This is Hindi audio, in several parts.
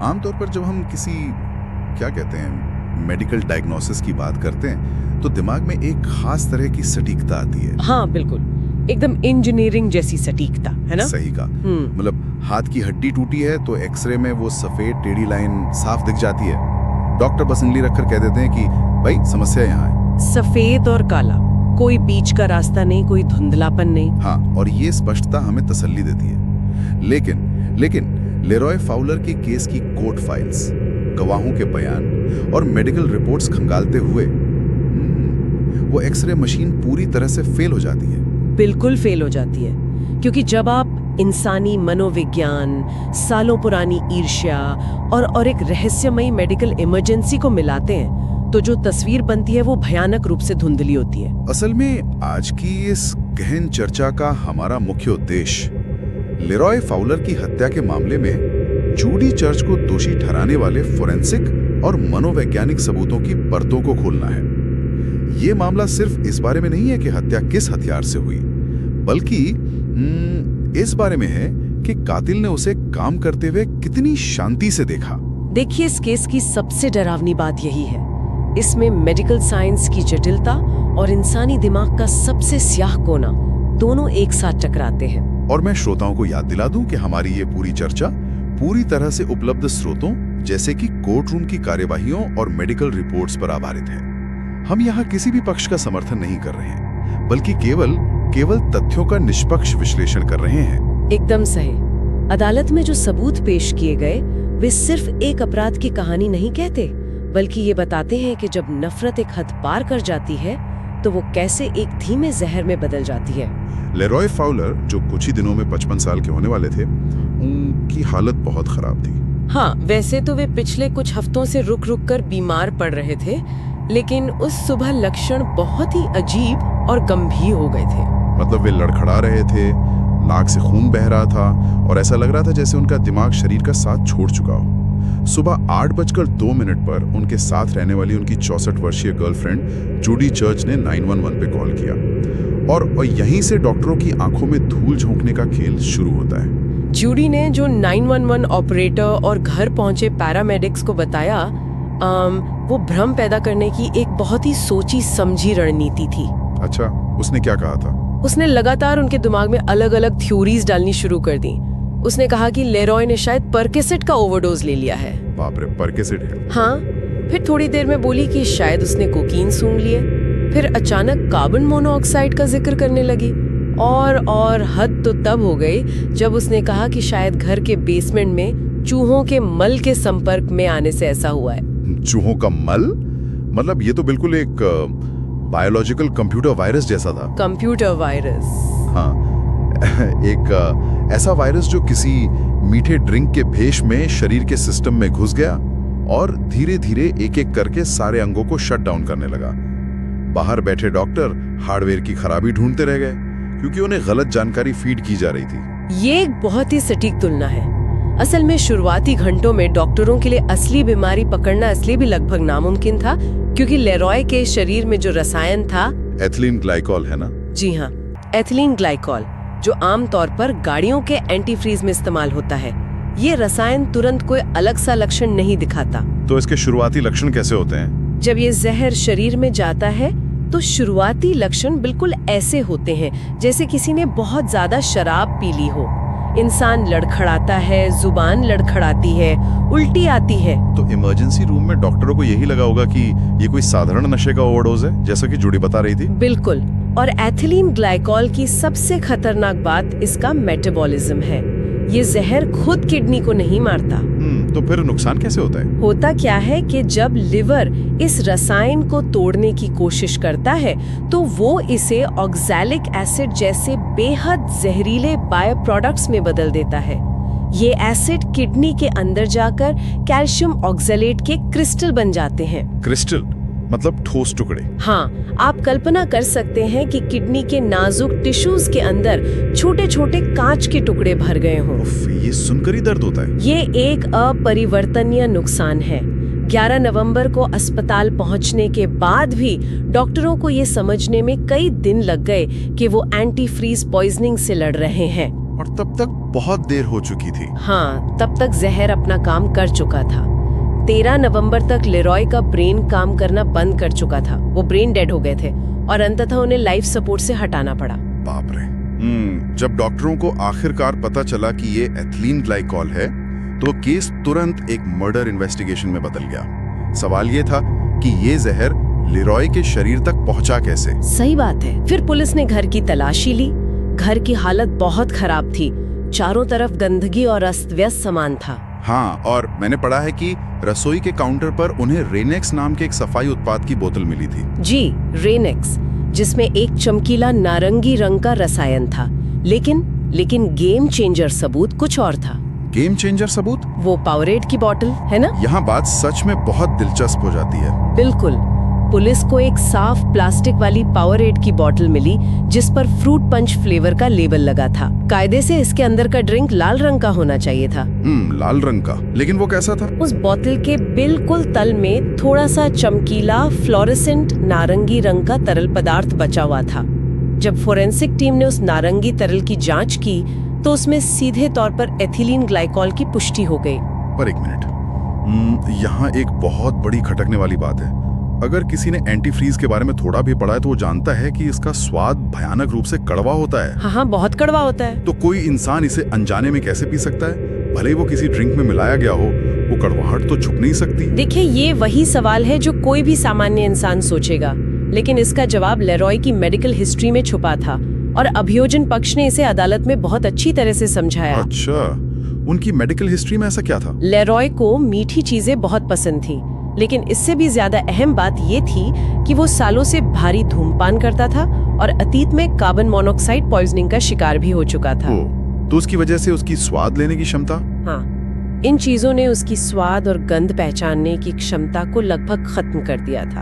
आमतौर पर जब हम किसी क्या कहते हैं मेडिकल डायग्नोसिस की बात करते हैं तो दिमाग में एक खास तरह की सटीकता आती है। हाँ बिल्कुल, एकदम इंजीनियरिंग जैसी सटीकता, है ना? सही कहा। मतलब हाथ की हड्डी टूटी है तो एक्सरे में वो सफेद टेढ़ी लाइन साफ दिख जाती है। डॉक्टर बस उंगली रखकर कह देते हैं कि भाई समस्या यहाँ है। सफेद और काला, कोई बीच का रास्ता नहीं, कोई धुंधलापन नहीं। हाँ, और ये स्पष्टता हमें तसल्ली देती है। लेकिन लेरॉय फाउलर के केस की कोर्ट फाइल्स, गवाहों के बयान और मेडिकल रिपोर्ट्स खंगालते हुए वो एक्सरे मशीन पूरी तरह से फेल हो जाती है। बिल्कुल फेल हो जाती है, क्योंकि जब आप इंसानी मनोविज्ञान, सालों पुरानी ईर्ष्या और एक रहस्यमयी मेडिकल इमरजेंसी को मिलाते हैं तो जो तस्वीर बनती है वो भयानक रूप से धुंधली होती है। असल में आज की इस गहन चर्चा का हमारा मुख्य उद्देश्य लेरॉय फाउलर की हत्या के मामले में जूडी चर्च को दोषी ठहराने वाले फोरेंसिक और मनोवैज्ञानिक सबूतों की परतों को खोलना है। ये मामला सिर्फ इस बारे में नहीं है कि हत्या किस हथियार से हुई, बल्कि इस बारे में है कि कातिल ने उसे काम करते हुए कितनी शांति से देखा। देखिए, इस केस की सबसे डरावनी बात यही है, इसमें मेडिकल साइंस की जटिलता और इंसानी दिमाग का सबसे स्याह कोना दोनों एक साथ टकराते हैं। और मैं श्रोताओं को याद दिला दूं कि हमारी ये पूरी चर्चा पूरी तरह से उपलब्ध स्रोतों जैसे कि कोर्ट रूम की कार्यवाहियों और मेडिकल रिपोर्ट्स पर आधारित है। हम यहाँ किसी भी पक्ष का समर्थन नहीं कर रहे हैं, बल्कि केवल तथ्यों का निष्पक्ष विश्लेषण कर रहे हैं। एकदम सही। अदालत में जो सबूत पेश किए गए वे सिर्फ एक अपराध की कहानी नहीं कहते, बल्कि ये बताते हैं कि जब नफरत एक हद पार कर जाती है तो वो कैसे एक धीमे जहर में बदल जाती है। लेरॉय फाउलर, जो कुछ ही दिनों में 55 साल के होने वाले थे, उनकी हालत बहुत खराब थी। हाँ, वैसे तो वे पिछले कुछ हफ्तों से रुक कर बीमार पड़ रहे थे, लेकिन उस सुबह लक्षण बहुत ही अजीब और गंभीर हो गए थे। मतलब वे लड़खड़ा रहे थे, नाक से खून बह रहा था और ऐसा लग रहा था जैसे उनका दिमाग शरीर का साथ छोड़ चुका हो। सुबह 8:02 पर उनके साथ रहने वाली उनकी 64 वर्षीय गर्लफ्रेंड जूडी चर्च ने 911 पे कॉल किया और यहीं से डॉक्टरों की आंखों में धूल झोंकने का खेल शुरू होता है। जूडी ने जो 911 ऑपरेटर और घर पहुंचे पैरामेडिक्स को बताया, वो भ्रम पैदा करने की एक बहुत ही सोची समझी रणनीति थी। अच्छा, उसने क्या कहा था? उसने लगातार उनके दिमाग में अलग अलग थ्योरीज डालनी शुरू कर दी। उसने कहा कि लेरॉय ने शायद परकेसेट का ओवरडोज ले लिया है। बाप रे, परकेसेट है? हाँ। फिर थोड़ी देर में बोली कि शायद उसने कोकीन सूंघ लिए। फिर अचानक कार्बन मोनोऑक्साइड का जिक्र करने लगी और हद तो तब हो गई जब उसने कहा कि शायद घर के बेसमेंट में चूहों के मल के संपर्क में आने से ऐसा हुआ है। चूहों का मल? मतलब ये तो बिल्कुल एक बायोलॉजिकल कंप्यूटर वायरस जैसा था। Computer virus? हाँ, एक ऐसा वायरस जो किसी मीठे ड्रिंक के भेष में शरीर के सिस्टम में घुस गया और धीरे धीरे एक एक करके सारे अंगों को शट डाउन करने लगा। बाहर बैठे डॉक्टर हार्डवेयर की खराबी ढूंढते रह गए क्योंकि उन्हें गलत जानकारी फीड की जा रही थी। ये एक बहुत ही सटीक तुलना है। असल में शुरुआती घंटों में डॉक्टरों के लिए असली बीमारी पकड़ना इसलिए भी लगभग नामुमकिन था क्योंकि लेरॉय के शरीर में जो रसायन था, एथिलीन ग्लाइकॉल, है ना? जी हाँ, एथिलीन ग्लाइकॉल, जो आमतौर पर गाड़ियों के एंटीफ्रीज में इस्तेमाल होता है। ये रसायन तुरंत कोई अलग सा लक्षण नहीं दिखाता। तो इसके शुरुआती लक्षण कैसे होते हैं? जब ये जहर शरीर में जाता है तो शुरुआती लक्षण बिल्कुल ऐसे होते हैं जैसे किसी ने बहुत ज्यादा शराब पी ली हो। इंसान लड़खड़ाता है, जुबान लड़खड़ाती है, उल्टी आती है। तो इमरजेंसी रूम में डॉक्टरों को यही लगा होगा कि ये कोई साधारण नशे का ओवरडोज है, जैसा कि जूडी बता रही थी। बिल्कुल। और एथिलीन ग्लाइकॉल की सबसे खतरनाक बात इसका मेटाबॉलिज्म है। ये जहर खुद किडनी को नहीं मारता। तो फिर नुकसान कैसे होता है? होता क्या है कि जब लिवर इस रसायन को तोड़ने की कोशिश करता है तो वो इसे ऑक्सैलिक एसिड जैसे बेहद जहरीले बायो प्रोडक्ट्स में बदल देता है। ये एसिड किडनी के अंदर जाकर कैल्शियम ऑक्सैलेट के क्रिस्टल बन जाते हैं। क्रिस्टल मतलब ठोस टुकड़े? हाँ, आप कल्पना कर सकते हैं कि किडनी के नाजुक टिश्यूज के अंदर छोटे छोटे कांच के टुकड़े भर गए हों। ये सुनकर ही दर्द होता है। ये एक अपरिवर्तनीय नुकसान है। 11 नवंबर को अस्पताल पहुंचने के बाद भी डॉक्टरों को ये समझने में कई दिन लग गए कि वो एंटी फ्रीज पॉइजनिंग से लड़ रहे हैं। और तब तक बहुत देर हो चुकी थी। हाँ, तब तक जहर अपना काम कर चुका था। 13 नवंबर तक लेरॉय का ब्रेन काम करना बंद कर चुका था। वो ब्रेन डेड हो गए थे और अंततः उन्हें लाइफ सपोर्ट से हटाना पड़ा। बाप रे। जब डॉक्टरों को आखिरकार पता चला कि ये एथिलीन ग्लाइकॉल है, तो केस तुरंत एक मर्डर इन्वेस्टिगेशन में बदल गया। सवाल ये था कि ये जहर लेरॉय के शरीर तक पहुंचा कैसे। सही बात है। फिर पुलिस ने घर की तलाशी ली। घर की हालत बहुत खराब थी। चारों तरफ गंदगी और अस्त-व्यस्त सामान था। हाँ, और मैंने पढ़ा है कि रसोई के काउंटर पर उन्हें रेनेक्स नाम के एक सफाई उत्पाद की बोतल मिली थी। जी, रेनेक्स, जिसमें एक चमकीला नारंगी रंग का रसायन था। लेकिन गेम चेंजर सबूत कुछ और था। गेम चेंजर सबूत? वो पावरेट की बोतल है ना? यहाँ बात सच में बहुत दिलचस्प हो जाती है। बिल्कुल। पुलिस को एक साफ प्लास्टिक वाली पावरेट की बोतल मिली जिस पर फ्रूट पंच फ्लेवर का लेबल लगा था। कायदे से इसके अंदर का ड्रिंक लाल रंग का होना चाहिए था। लाल रंग का? लेकिन वो कैसा था? उस बोतल के बिल्कुल तल में थोड़ा सा चमकीला फ्लोरेसेंट नारंगी रंग का तरल पदार्थ बचा हुआ था। जब फोरेंसिक टीम ने उस नारंगी तरल की जांच की तो उसमें सीधे तौर पर एथिलीन ग्लाइकॉल की पुष्टि हो गई। पर एक मिनट, यहाँ एक बहुत बड़ी खटकने वाली बात है। अगर किसी ने एंटी फ्रीज के बारे में थोड़ा भी पढ़ा है तो वो जानता है कि इसका स्वाद भयानक रूप से कड़वा होता है। हाँ, बहुत कड़वा होता है। तो कोई इंसान इसे अनजाने में कैसे पी सकता है? भले ही वो किसी ड्रिंक में मिलाया गया हो, वो कड़वाहट तो छुप नहीं सकती। देखिए, ये वही सवाल है जो कोई भी सामान्य इंसान सोचेगा, लेकिन इसका जवाब लेरॉय की मेडिकल हिस्ट्री में छुपा था और अभियोजन पक्ष ने इसे अदालत में बहुत अच्छी तरह से समझाया। अच्छा, उनकी मेडिकल हिस्ट्री में ऐसा क्या था? लेरॉय को मीठी चीजें बहुत पसंद थी, लेकिन इससे भी ज्यादा अहम बात ये थी कि वो सालों से भारी धूम्रपान करता था और अतीत में कार्बन मोनोऑक्साइड पॉइजनिंग का शिकार भी हो चुका था। तो उसकी वजह से उसकी स्वाद लेने की क्षमता? हाँ, इन चीजों ने उसकी स्वाद और गंध पहचानने की क्षमता को लगभग खत्म कर दिया था।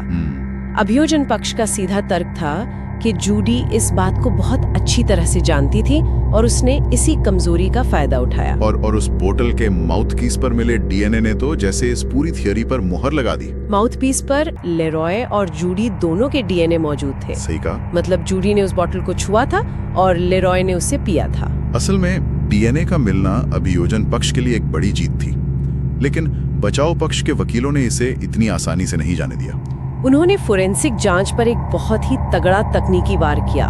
अभियोजन पक्ष का सीधा तर्क था कि जूडी इस बात को बहुत अच्छी तरह से जानती थी और उसने इसी कमजोरी का फायदा उठाया। और उस बोतल के माउथपीस पर मिले डीएनए ने तो जैसे इस पूरी थियोरी पर मोहर लगा दी। माउथपीस पर लेरॉय और जूडी दोनों के डीएनए मौजूद थे। सही कहा। मतलब जूडी ने उस बोतल को छुआ था और लेरॉय ने उसे पिया था। असल में डीएनए का मिलना अभियोजन पक्ष के लिए एक बड़ी जीत थी, लेकिन बचाव पक्ष के वकीलों ने इसे इतनी आसानी से नहीं जाने दिया। उन्होंने फोरेंसिक जांच पर एक बहुत ही तगड़ा तकनीकी वार किया।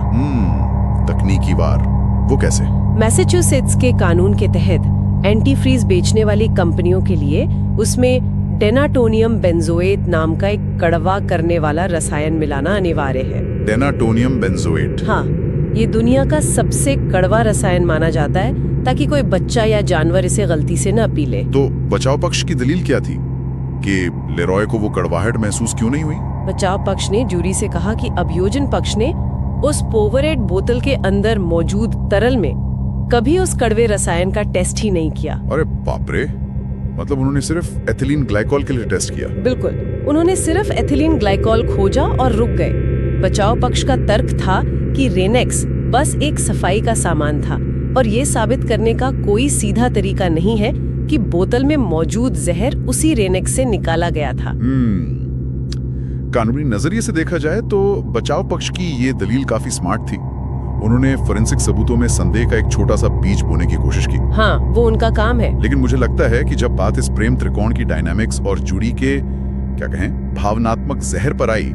तकनीकी वार? वो कैसे? मैसाचुसेट्स के कानून के तहत एंटी फ्रीज बेचने वाली कंपनियों के लिए उसमें डेनाटोनियम बेंजोएट नाम का एक कड़वा करने वाला रसायन मिलाना अनिवार्य है। डेनाटोनियम बेंजोएट? हाँ, ये दुनिया का सबसे कड़वा रसायन माना जाता है ताकि कोई बच्चा या जानवर इसे गलती से न पी ले। तो बचाव पक्ष की दलील क्या थी कि लेरॉय को वो कड़वाहट महसूस क्यों नहीं हुई? बचाव पक्ष ने जूरी से कहा कि अभियोजन पक्ष ने उस पोवरेट बोतल के अंदर मौजूद तरल में कभी उस कड़वे रसायन का टेस्ट ही नहीं किया। अरे बाप रे, मतलब उन्होंने सिर्फ एथिलीन ग्लाइकॉल के लिए टेस्ट किया? बिल्कुल, उन्होंने सिर्फ एथिलीन ग्लाइकॉल खोजा और रुक गए। बचाव पक्ष का तर्क था कि रेनेक्स बस एक सफाई का सामान था और ये साबित करने का कोई सीधा तरीका नहीं है कि बोतल में मौजूद जहर उसी रेनेक्स से निकाला गया था। कानूनी नजरिए से देखा जाए तो बचाव पक्ष की ये दलील काफी स्मार्ट थी। उन्होंने फोरेंसिक सबूतों में संदेह का एक छोटा सा बीज बोने की कोशिश की। हाँ, वो उनका काम है। लेकिन मुझे लगता है कि जब बात इस प्रेम त्रिकोण की डायनामिक्स और जूडी के क्या कहें भावनात्मक जहर पर आई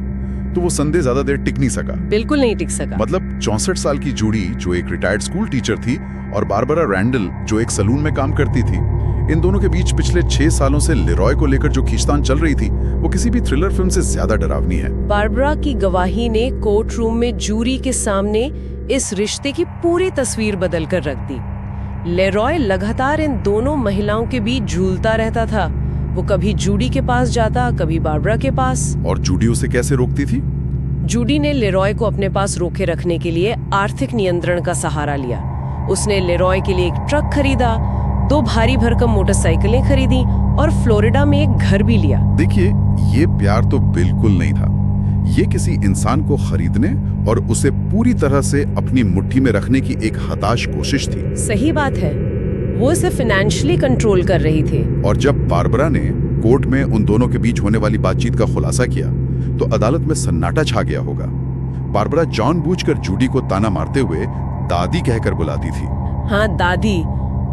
तो वो संदेह ज्यादा देर टिक नहीं सका। बिल्कुल नहीं टिक सका। मतलब 64 साल की जूडी जो एक रिटायर्ड स्कूल टीचर थी और बारबरा रैंडल जो एक सलून में काम करती थी, इन दोनों के बीच पिछले 6 सालों से लेरॉय को लेकर जो खींचतान चल रही थी वो किसी भी थ्रिलर फिल्म से ज्यादा डरावनी है। बारबरा की गवाही ने कोर्ट रूम में जूरी के सामने इस रिश्ते की पूरी तस्वीर बदल कर रख दी। लेरॉय लगातार इन दोनों महिलाओं के बीच झूलता रहता था। वो कभी जूडी के पास जाता, कभी बारबरा के पास। और जूडी उसे कैसे रोकती थी? जूडी ने लेरॉय को अपने पास रोके रखने के लिए आर्थिक नियंत्रण का सहारा लिया। उसने लेरॉय के लिए एक ट्रक खरीदा, 2 भारी भरकम मोटरसाइकिलें खरीदी और फ्लोरिडा में एक घर भी लिया। देखिए, ये प्यार तो बिल्कुल नहीं था। ये किसी इंसान को खरीदने और उसे पूरी तरह से अपनी मुट्ठी में रखने की एक हताश कोशिश थी। सही बात है, वो इसे फाइनेंशियली कंट्रोल कर रही थी। और जब बारबरा ने कोर्ट में उन दोनों के बीच होने वाली बातचीत का खुलासा किया तो अदालत में सन्नाटा छा गया होगा। बारबरा जानबूझकर जूडी को ताना मारते हुए दादी कहकर बुलाती थी। हाँ, दादी।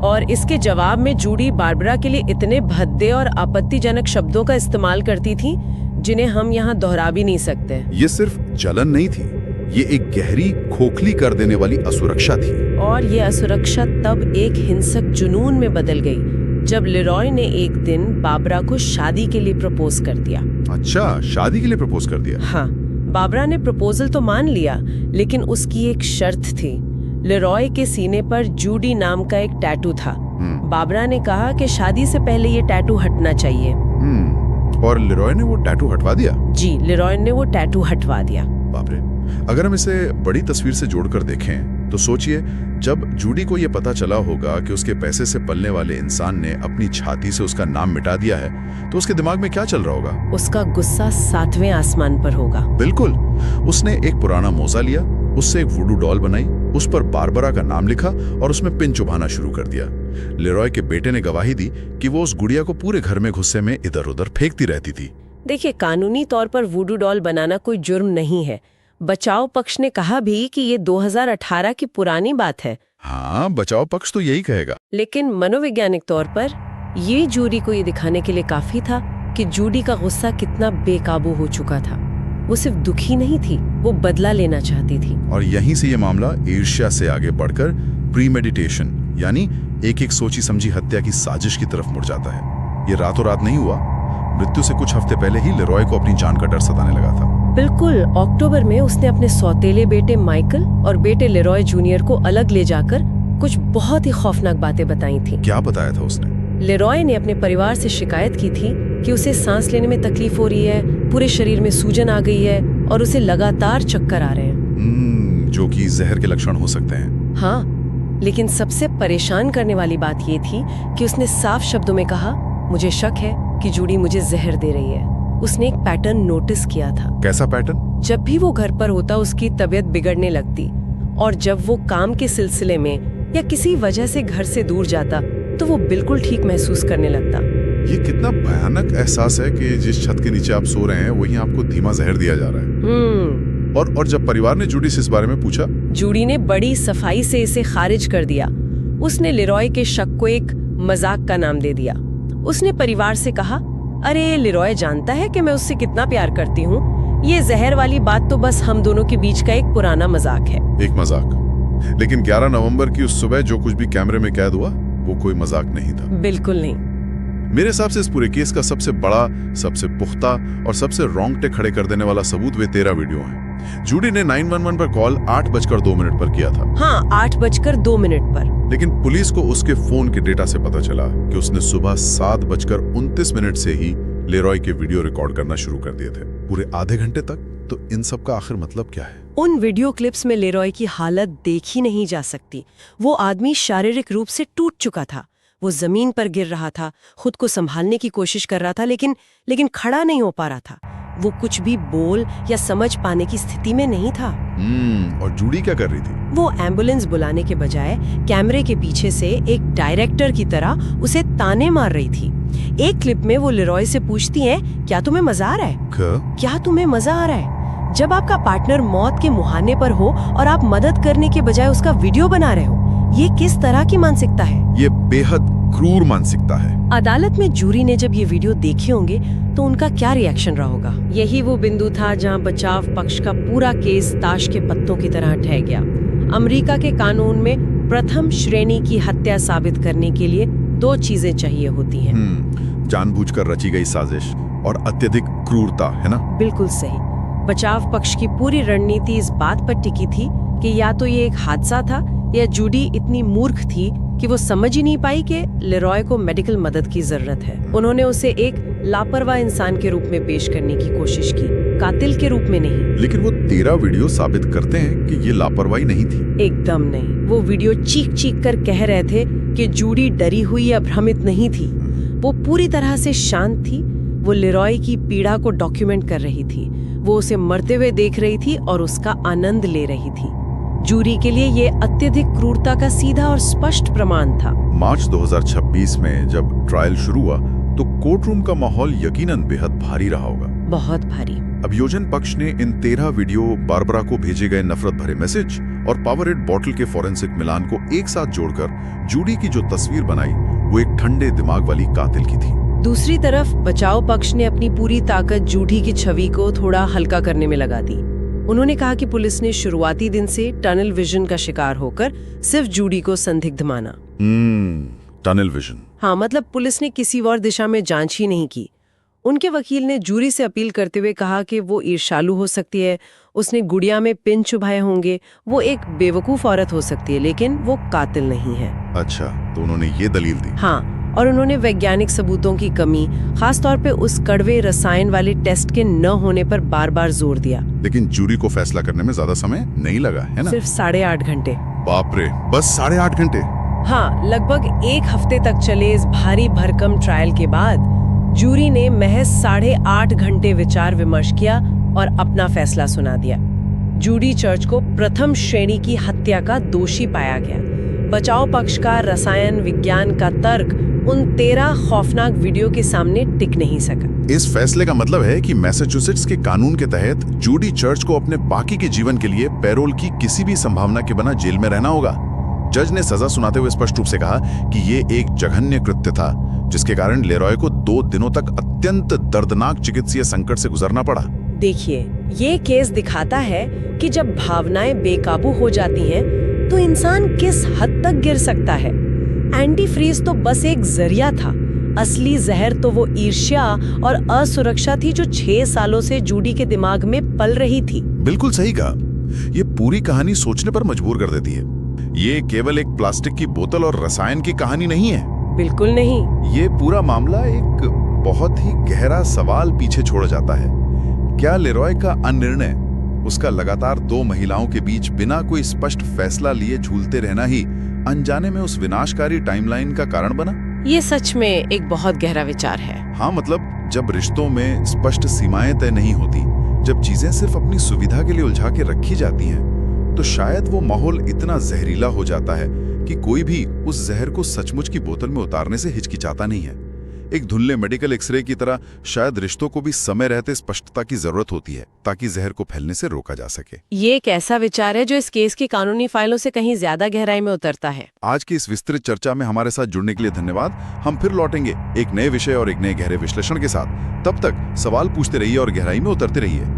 और इसके जवाब में जूडी बारबरा के लिए इतने भद्दे और आपत्तिजनक शब्दों का इस्तेमाल करती थी जिन्हें हम यहाँ दोहरा भी नहीं सकते। ये सिर्फ जलन नहीं थी, ये एक गहरी खोखली कर देने वाली असुरक्षा थी। और ये असुरक्षा तब एक हिंसक जुनून में बदल गई जब लेरॉय ने एक दिन बारबरा को शादी के लिए प्रपोज कर दिया। अच्छा, शादी के लिए प्रपोज कर दिया? हाँ, बारबरा ने प्रपोजल तो मान लिया, लेकिन उसकी एक शर्त थी। लेरॉय के सीने पर जूडी नाम का एक टैटू था। बारबरा ने कहा कि शादी से पहले ये टैटू हटना चाहिए। और लेरॉय ने वो टैटू हटवा दिया? जी, लेरॉय ने वो टैटू हटवा दिया। बाप रे। अगर हम इसे बड़ी तस्वीर से जोड़कर देखें तो सोचिए, जब जूडी को ये पता चला होगा कि उसके पैसे से पलने वाले इंसान ने अपनी छाती से उसका नाम मिटा दिया है, तो उसके दिमाग में क्या चल रहा होगा? उसका गुस्सा 7वें आसमान पर होगा। बिल्कुल। उसने एक पुराना मोजा लिया, उससे एक वुडू डॉल बनाई, उस पर बारबरा का नाम लिखा और उसमें पिन चुभाना शुरू कर दिया। लेरॉय के बेटे ने गवाही दी कि वो उस गुड़िया को पूरे घर में गुस्से में इधर उधर फेंकती रहती थी। देखिए, कानूनी तौर पर वुडू डॉल बनाना कोई जुर्म नहीं है। बचाव पक्ष ने कहा भी कि ये 2018 की पुरानी बात है। हाँ, बचाव पक्ष तो यही कहेगा। लेकिन मनोवैज्ञानिक तौर पर ये जूडी को ये दिखाने के लिए काफी था कि जूडी का गुस्सा कितना बेकाबू हो चुका था। वो सिर्फ दुखी नहीं थी, वो बदला लेना चाहती थी। और यहीं से ये मामला ईर्ष्या से आगे बढ़कर प्रीमेडिटेशन यानी एक एक सोची समझी हत्या की साजिश की तरफ मुड़ जाता है। ये रातों रात नहीं हुआ। मृत्यु से कुछ हफ्ते पहले ही लेरॉय को अपनी जान का डर सताने लगा था। बिल्कुल। अक्टूबर में उसने अपने सौतेले बेटे माइकल और बेटे लेरॉय जूनियर को अलग ले जाकर कुछ बहुत ही खौफनाक बातें बताई थी। क्या बताया था उसने? लेरॉय ने अपने परिवार से शिकायत की थी कि उसे सांस लेने में तकलीफ हो रही है, पूरे शरीर में सूजन आ गई है और उसे लगातार चक्कर आ रहे हैं। जो कि जहर के लक्षण हो सकते हैं। हाँ, लेकिन सबसे परेशान करने वाली बात ये थी कि उसने साफ शब्दों में कहा, मुझे शक है कि जूडी मुझे जहर दे रही है। उसने एक पैटर्न नोटिस किया था। कैसा पैटर्न? जब भी वो घर पर होता उसकी तबीयत बिगड़ने लगती, और जब वो काम के सिलसिले में या किसी वजह से घर से दूर जाता तो वो बिल्कुल ठीक महसूस करने लगता। ये कितना भयानक एहसास है कि जिस छत के नीचे आप सो रहे हैं वहीं आपको धीमा जहर दिया जा रहा है। और जब परिवार ने जूडी से इस बारे में पूछा, जूडी ने बड़ी सफाई से इसे खारिज कर दिया। उसने लेरॉय के शक को एक मजाक का नाम दे दिया। उसने परिवार से कहा, अरे लेरॉय जानता है कि मैं उससे कितना प्यार करती हूँ। ये जहर वाली बात तो बस हम दोनों के बीच का एक पुराना मजाक है। एक मजाक? लेकिन 11 नवंबर की उस सुबह जो कुछ भी कैमरे में कैद हुआ वो कोई मजाक नहीं था। बिल्कुल नहीं। मेरे हिसाब से इस पूरे केस का सबसे बड़ा, सबसे पुख्ता और सबसे रोंगटे खड़े कर देने वाला सबूत वे 13 वीडियो हैं। जूडी ने 911 पर कॉल 8:02 पर किया था। हाँ, 8:02 पर। लेकिन पुलिस को उसके फोन के डेटा से पता चला कि उसने सुबह 7:29 से ही लेरॉय के वीडियो रिकॉर्ड करना शुरू कर दिए थे, पूरे आधे घंटे तक। तो इन सब का आखिर मतलब क्या है? उन वीडियो क्लिप्स में लेरॉय की हालत देखी नहीं जा सकती। वो आदमी शारीरिक रूप से टूट चुका था। वो जमीन पर गिर रहा था, खुद को संभालने की कोशिश कर रहा था, लेकिन खड़ा नहीं हो पा रहा था। वो कुछ भी बोल या समझ पाने की स्थिति में नहीं था। और जूडी क्या कर रही थी? वो एम्बुलेंस बुलाने के बजाय कैमरे के पीछे से एक डायरेक्टर की तरह उसे ताने मार रही थी। एक क्लिप में वो लेरॉय से पूछती है, क्या तुम्हें मजा आ रहा है? क्या तुम्हें मजा आ रहा है? जब आपका पार्टनर मौत के मुहाने पर हो और आप मदद करने के बजाय उसका वीडियो बना रहे हो, ये किस तरह की मानसिकता है? ये बेहद क्रूर मानसिकता है। अदालत में जूरी ने जब ये वीडियो देखे होंगे तो उनका क्या रिएक्शन रहा होगा? यही वो बिंदु था जहां बचाव पक्ष का पूरा केस ताश के पत्तों की तरह ठह गया। अमेरिका के कानून में प्रथम श्रेणी की हत्या साबित करने के लिए 2 चीजें चाहिए होती हैं। जानबूझकर रची गई साजिश और अत्यधिक क्रूरता, है ना? बिल्कुल सही। बचाव पक्ष की पूरी रणनीति इस बात पर टिकी थी कि या तो ये एक हादसा था या जूडी इतनी मूर्ख थी कि वो समझ ही नहीं पाई कि लेरॉय को मेडिकल मदद की जरूरत है। उन्होंने उसे एक लापरवाह इंसान के रूप में पेश करने की कोशिश की, कातिल के रूप में नहीं। लेकिन वो 13 वीडियो साबित करते हैं कि ये लापरवाही नहीं थी। एकदम नहीं। वो वीडियो चीख चीख कर कह रहे थे कि जूडी डरी हुई या भ्रमित नहीं थी। वो पूरी तरह से शांत थी। वो लेरॉय की पीड़ा को डॉक्यूमेंट कर रही थी। वो उसे मरते हुए देख रही थी और उसका आनंद ले रही थी। जूरी के लिए ये अत्यधिक क्रूरता का सीधा और स्पष्ट प्रमाण था। मार्च 2026 में जब ट्रायल शुरू हुआ तो कोर्ट रूम का माहौल यकीनन बेहद भारी रहा होगा। बहुत भारी। अभियोजन पक्ष ने इन 13 वीडियो, बारबरा को भेजे गए नफरत भरे मैसेज और पावरेट बॉटल के फॉरेंसिक मिलान को एक साथ जोड़कर जूडी की जो तस्वीर बनाई वो एक ठंडे दिमाग वाली कातिल की थी। दूसरी तरफ बचाव पक्ष ने अपनी पूरी ताकत जूडी की छवि को थोड़ा हल्का करने में लगा दी। उन्होंने कहा कि पुलिस ने शुरुआती दिन से टनल विजन का शिकार होकर सिर्फ जूडी को संदिग्ध माना। Tunnel vision. हाँ, मतलब पुलिस ने किसी और दिशा में जांच ही नहीं की। उनके वकील ने जूरी से अपील करते हुए कहा कि वो ईर्ष्यालु हो सकती है, उसने गुड़िया में पिन चुभाए होंगे, वो एक बेवकूफ औरत हो सकती है, लेकिन वो कातिल नहीं है। अच्छा, तो उन्होंने ये दलील दी। हाँ, और उन्होंने वैज्ञानिक सबूतों की कमी, खासतौर पे उस कड़वे रसायन वाले टेस्ट के न होने पर बार बार जोर दिया। लेकिन जूरी को फैसला करने में ज्यादा समय नहीं लगा, है ना? सिर्फ 8.5 घंटे। बाप रे, बस 8.5 घंटे। हाँ, लगभग 1 हफ्ते तक चले इस भारी भरकम ट्रायल के बाद जूरी ने महज 8.5 घंटे विचार विमर्श किया और अपना फैसला सुना दिया। जूडी चर्च को प्रथम श्रेणी की हत्या का दोषी पाया गया। बचाव पक्ष का रसायन विज्ञान का तर्क उन 13 खौफनाक वीडियो के सामने टिक नहीं सका। इस फैसले का मतलब है कि मैसाचुसेट्स के कानून के तहत जूडी चर्च को अपने बाकी के जीवन के लिए पैरोल की किसी भी संभावना के बिना जेल में रहना होगा। जज ने सजा सुनाते हुए स्पष्ट रूप से कहा कि ये एक जघन्य कृत्य था, जिसके कारण लेरॉय को 2 दिनों तक अत्यंत दर्दनाक चिकित्सीय संकट से गुजरना पड़ा। देखिए, ये केस दिखाता है कि जब भावनाएं बेकाबू हो जाती हैं, तो इंसान किस हद तक गिर सकता है। एंटी फ्रीज तो बस एक जरिया था, असली जहर तो वो ईर्ष्या और असुरक्षा थी जो 6 सालों से जूडी के दिमाग में पल रही थी। बिल्कुल सही कहा। ये पूरी कहानी सोचने पर मजबूर कर देती है। ये केवल एक प्लास्टिक की बोतल और रसायन की कहानी नहीं है। बिल्कुल नहीं। ये पूरा मामला एक बहुत ही गहरा सवाल पीछे छोड़ जाता है। क्या लेरॉय का अनिर्णय, उसका लगातार 2 महिलाओं के बीच बिना कोई स्पष्ट फैसला लिए झूलते रहना ही अनजाने में उस विनाशकारी टाइमलाइन का कारण बना? ये सच में एक बहुत गहरा विचार है। हाँ, मतलब जब रिश्तों में स्पष्ट सीमाएं तय नहीं होती, जब चीजें सिर्फ अपनी सुविधा के लिए उलझा के रखी जाती हैं, तो शायद वो माहौल इतना जहरीला हो जाता है कि कोई भी उस जहर को सचमुच की बोतल में उतारने से हिचकिचाता नहीं है। एक धुंधले मेडिकल एक्सरे की तरह शायद रिश्तों को भी समय रहते स्पष्टता की जरूरत होती है, ताकि जहर को फैलने से रोका जा सके। ये एक ऐसा विचार है जो इस केस की कानूनी फाइलों से कहीं ज्यादा गहराई में उतरता है। आज की इस विस्तृत चर्चा में हमारे साथ जुड़ने के लिए धन्यवाद। हम फिर लौटेंगे एक नए विषय और एक नए गहरे विश्लेषण के साथ। तब तक सवाल पूछते रहिए और गहराई में उतरते रहिए।